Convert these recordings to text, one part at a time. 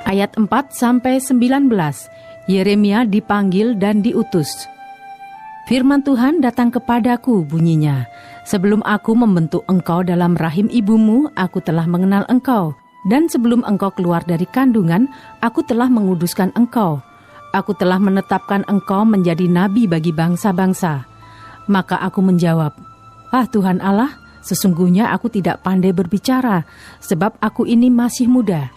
Ayat 4-19, Yeremia dipanggil dan diutus. Firman Tuhan datang kepadaku bunyinya, sebelum aku membentuk engkau dalam rahim ibumu, aku telah mengenal engkau. Dan sebelum engkau keluar dari kandungan, aku telah menguduskan engkau. Aku telah menetapkan engkau menjadi nabi bagi bangsa-bangsa. Maka aku menjawab, Tuhan Allah, sesungguhnya aku tidak pandai berbicara, sebab aku ini masih muda.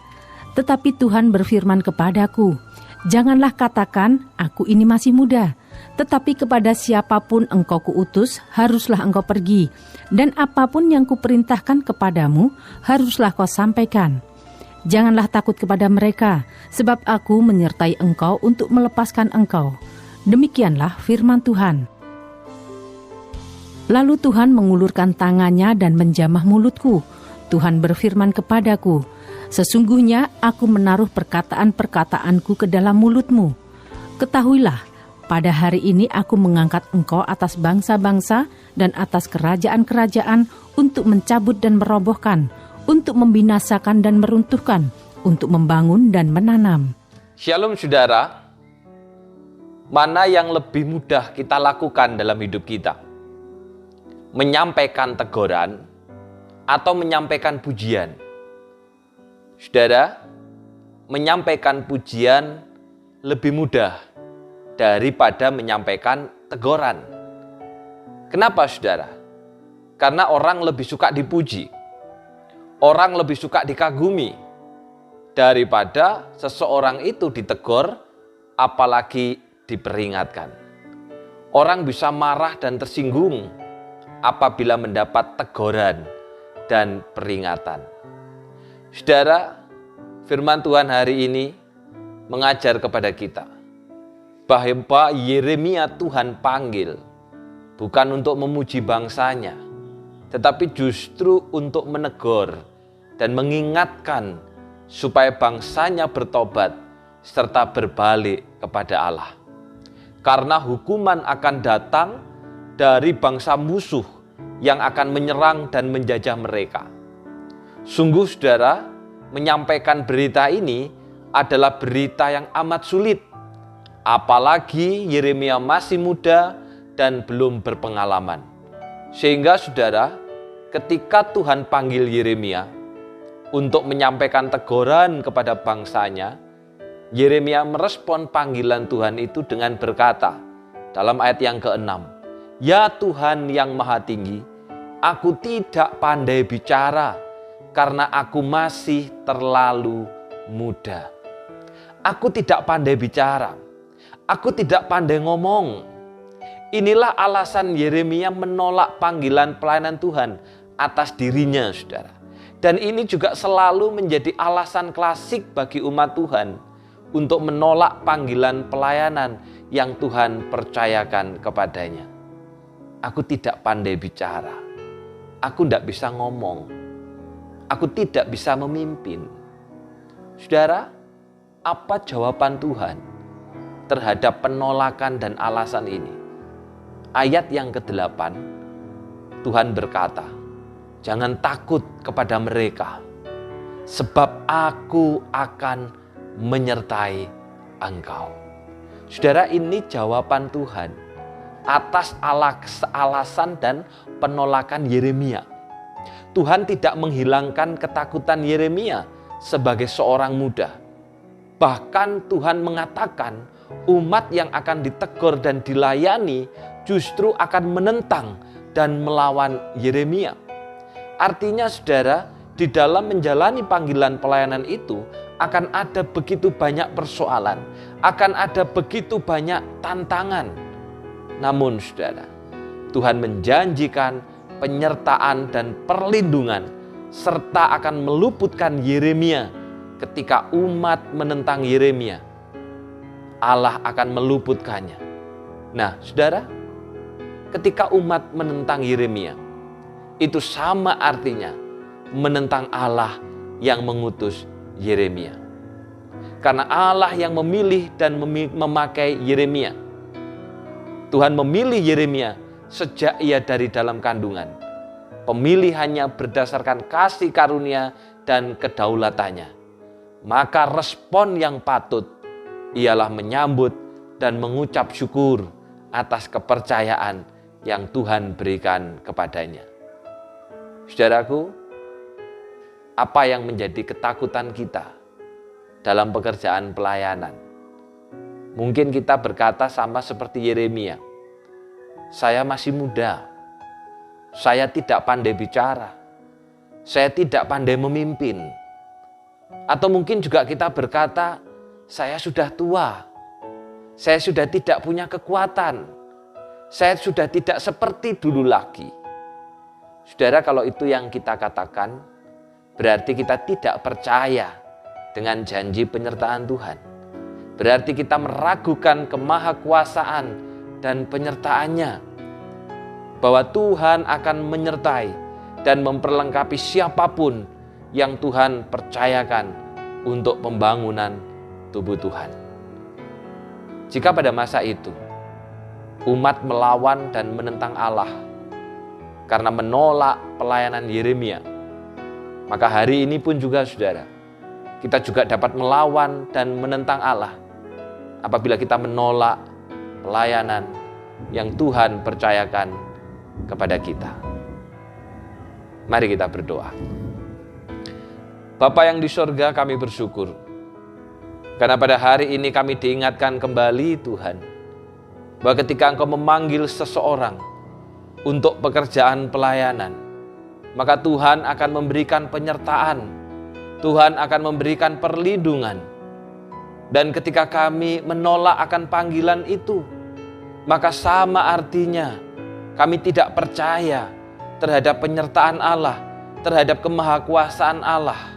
Tetapi Tuhan berfirman kepadaku, janganlah katakan, aku ini masih muda. Tetapi kepada siapapun engkau kuutus, haruslah engkau pergi. Dan apapun yang kuperintahkan kepadamu, haruslah kau sampaikan. Janganlah takut kepada mereka, sebab aku menyertai engkau untuk melepaskan engkau. Demikianlah firman Tuhan. Lalu Tuhan mengulurkan tangannya dan menjamah mulutku. Tuhan berfirman kepadaku, sesungguhnya aku menaruh perkataan-perkataanku ke dalam mulutmu. Ketahuilah, pada hari ini aku mengangkat engkau atas bangsa-bangsa dan atas kerajaan-kerajaan untuk mencabut dan merobohkan, untuk membinasakan dan meruntuhkan, untuk membangun dan menanam. Shalom saudara, mana yang lebih mudah kita lakukan dalam hidup kita? Menyampaikan teguran atau menyampaikan pujian? Saudara, menyampaikan pujian lebih mudah daripada menyampaikan teguran. Kenapa saudara? Karena orang lebih suka dipuji, orang lebih suka dikagumi, daripada seseorang itu ditegur, apalagi diperingatkan. Orang bisa marah dan tersinggung apabila mendapat teguran dan peringatan. Saudara, firman Tuhan hari ini mengajar kepada kita bahwa Yeremia Tuhan panggil bukan untuk memuji bangsanya, tetapi justru untuk menegur dan mengingatkan supaya bangsanya bertobat serta berbalik kepada Allah. Karena hukuman akan datang dari bangsa musuh yang akan menyerang dan menjajah mereka. Sungguh saudara, menyampaikan berita ini adalah berita yang amat sulit. Apalagi Yeremia masih muda dan belum berpengalaman. Sehingga saudara, ketika Tuhan panggil Yeremia untuk menyampaikan teguran kepada bangsanya, Yeremia merespon panggilan Tuhan itu dengan berkata dalam ayat yang ke-6, Ya Tuhan yang Maha Tinggi, aku tidak pandai bicara karena aku masih terlalu muda. Aku tidak pandai bicara, aku tidak pandai ngomong. Inilah alasan Yeremia menolak panggilan pelayanan Tuhan atas dirinya, saudara. Dan ini juga selalu menjadi alasan klasik bagi umat Tuhan untuk menolak panggilan pelayanan yang Tuhan percayakan kepadanya. Aku tidak pandai bicara, aku tidak bisa ngomong, aku tidak bisa memimpin. Saudara, apa jawaban Tuhan terhadap penolakan dan alasan ini? Ayat yang ke-8, Tuhan berkata, jangan takut kepada mereka, sebab aku akan menyertai engkau. Saudara, ini jawaban Tuhan atas alasan dan penolakan Yeremia. Tuhan tidak menghilangkan ketakutan Yeremia sebagai seorang muda. Bahkan Tuhan mengatakan umat yang akan ditegur dan dilayani justru akan menentang dan melawan Yeremia. Artinya saudara, di dalam menjalani panggilan pelayanan itu akan ada begitu banyak persoalan, akan ada begitu banyak tantangan. Namun saudara, Tuhan menjanjikan penyertaan dan perlindungan serta akan meluputkan Yeremia. Ketika umat menentang Yeremia, Allah akan meluputkannya. Nah saudara, ketika umat menentang Yeremia, itu sama artinya menentang Allah yang mengutus Yeremia. Karena Allah yang memilih dan memakai Yeremia. Tuhan memilih Yeremia sejak ia dari dalam kandungan. Pemilihannya berdasarkan kasih karunia dan kedaulatannya. maka respon yang patut ialah menyambut dan mengucap syukur atas kepercayaan yang Tuhan berikan kepadanya. Saudaraku, apa yang menjadi ketakutan kita dalam pekerjaan pelayanan? Mungkin kita berkata sama seperti Yeremia, saya masih muda, saya tidak pandai bicara, saya tidak pandai memimpin. Atau mungkin juga kita berkata, saya sudah tua, saya sudah tidak punya kekuatan, saya sudah tidak seperti dulu lagi. Saudara, kalau itu yang kita katakan, berarti kita tidak percaya dengan janji penyertaan Tuhan. Berarti kita meragukan kemahakuasaan dan penyertaannya. Bahwa Tuhan akan menyertai dan memperlengkapi siapapun yang Tuhan percayakan untuk pembangunan tubuh Tuhan. Jika pada masa itu umat melawan dan menentang Allah karena menolak pelayanan Yeremia, maka hari ini pun juga saudara, kita juga dapat melawan dan menentang Allah apabila kita menolak pelayanan yang Tuhan percayakan kepada kita. Mari kita berdoa. Bapa yang di sorga, kami bersyukur karena pada hari ini kami diingatkan kembali Tuhan, bahwa ketika Engkau memanggil seseorang untuk pekerjaan pelayanan, maka Tuhan akan memberikan penyertaan, Tuhan akan memberikan perlindungan. Dan ketika kami menolak akan panggilan itu, maka sama artinya kami tidak percaya terhadap penyertaan Allah, terhadap kemahakuasaan Allah,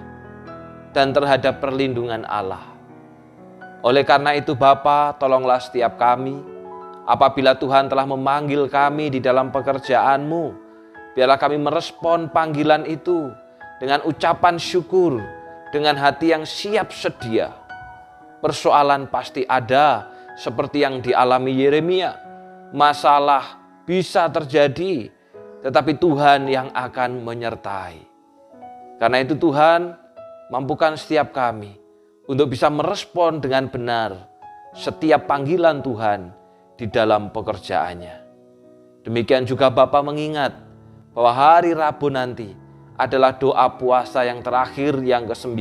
dan terhadap perlindungan Allah. Oleh karena itu Bapa, tolonglah setiap kami, apabila Tuhan telah memanggil kami di dalam pekerjaan-Mu, biarlah kami merespon panggilan itu dengan ucapan syukur, dengan hati yang siap sedia. Persoalan pasti ada, seperti yang dialami Yeremia. Masalah bisa terjadi, tetapi Tuhan yang akan menyertai. Karena itu Tuhan, mampukan setiap kami untuk bisa merespon dengan benar setiap panggilan Tuhan di dalam pekerjaannya. Demikian juga Bapa mengingat bahwa hari Rabu nanti adalah doa puasa yang terakhir yang ke-9.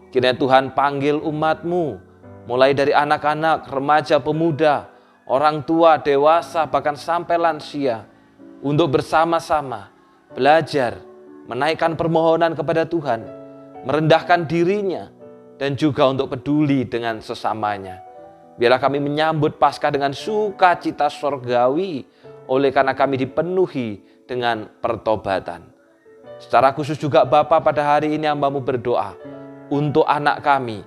Kiranya Tuhan panggil umat-Mu, mulai dari anak-anak, remaja, pemuda, orang tua, dewasa, bahkan sampai lansia, untuk bersama-sama belajar, menaikkan permohonan kepada Tuhan, merendahkan dirinya, dan juga untuk peduli dengan sesamanya. Biarlah kami menyambut Paskah dengan sukacita sorgawi, oleh karena kami dipenuhi dengan pertobatan. Secara khusus juga Bapa, pada hari ini hamba-Mu berdoa untuk anak kami,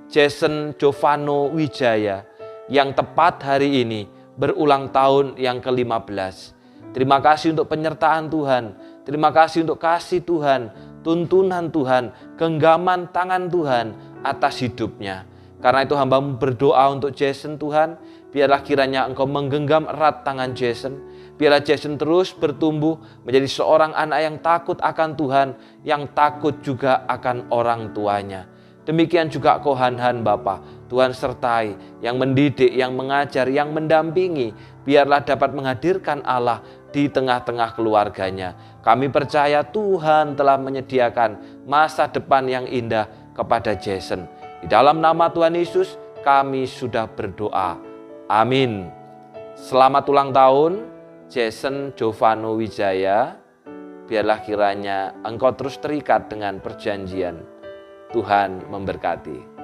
Jason Jovano Wijaya, yang tepat hari ini berulang tahun yang ke-15. Terima kasih untuk penyertaan Tuhan, terima kasih untuk kasih Tuhan, tuntunan Tuhan, genggaman tangan Tuhan atas hidupnya. Karena itu hamba-Mu berdoa untuk Jason Tuhan, biarlah kiranya Engkau menggenggam erat tangan Jason, biarlah Jason terus bertumbuh menjadi seorang anak yang takut akan Tuhan, yang takut juga akan orang tuanya. Demikian juga Kohanhan Bapa, Tuhan sertai, yang mendidik, yang mengajar, yang mendampingi, biarlah dapat menghadirkan Allah di tengah-tengah keluarganya. Kami percaya Tuhan telah menyediakan masa depan yang indah kepada Jason. Di dalam nama Tuhan Yesus kami sudah berdoa. Amin. Selamat ulang tahun Jason Jovano Wijaya. Biarlah kiranya engkau terus terikat dengan perjanjian. Tuhan memberkati.